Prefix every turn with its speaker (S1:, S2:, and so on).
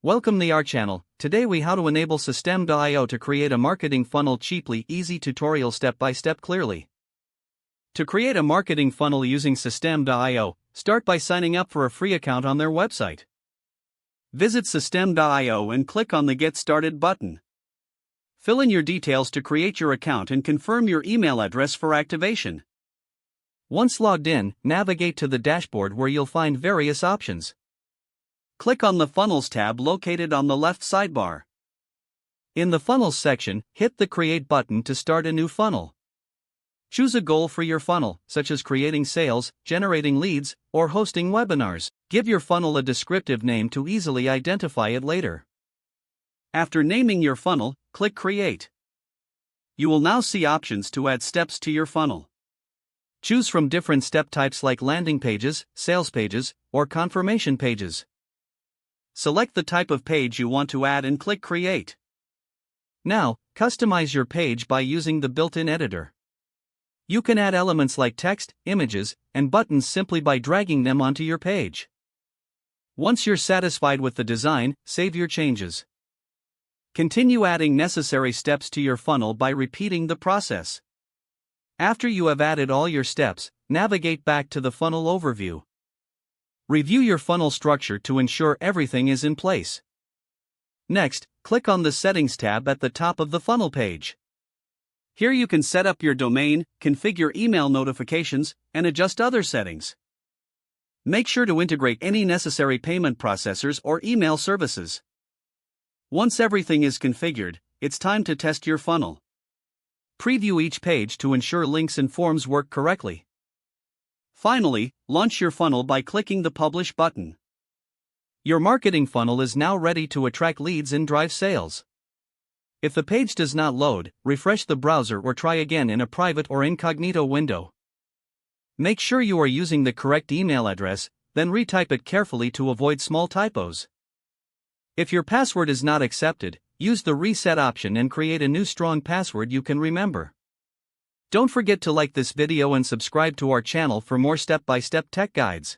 S1: Welcome to our channel. Today we how to enable System.io to create a marketing funnel cheaply. Easy tutorial step by step clearly. To create a marketing funnel using System.io, start by signing up for a free account on their website. Visit System.io and click on the Get Started button. Fill in your details to create your account and confirm your email address for activation. Once logged in, navigate to the dashboard where you'll find various options. Click on the Funnels tab located on the left sidebar. In the Funnels section, hit the Create button to start a new funnel. Choose a goal for your funnel, such as creating sales, generating leads, or hosting webinars. Give your funnel a descriptive name to easily identify it later. After naming your funnel, click Create. You will now see options to add steps to your funnel. Choose from different step types like landing pages, sales pages, or confirmation pages. Select the type of page you want to add and click Create. Now, customize your page by using the built-in editor. You can add elements like text, images, and buttons simply by dragging them onto your page. Once you're satisfied with the design, save your changes. Continue adding necessary steps to your funnel by repeating the process. After you have added all your steps, navigate back to the funnel overview. Review your funnel structure to ensure everything is in place. Next, click on the Settings tab at the top of the funnel page. Here you can set up your domain, configure email notifications, and adjust other settings. Make sure to integrate any necessary payment processors or email services. Once everything is configured, it's time to test your funnel. Preview each page to ensure links and forms work correctly. Finally, launch your funnel by clicking the Publish button. Your marketing funnel is now ready to attract leads and drive sales. If the page does not load, refresh the browser or try again in a private or incognito window. Make sure you are using the correct email address, then retype it carefully to avoid small typos. If your password is not accepted, use the reset option and create a new strong password you can remember. Don't forget to like this video and subscribe to our channel for more step-by-step tech guides.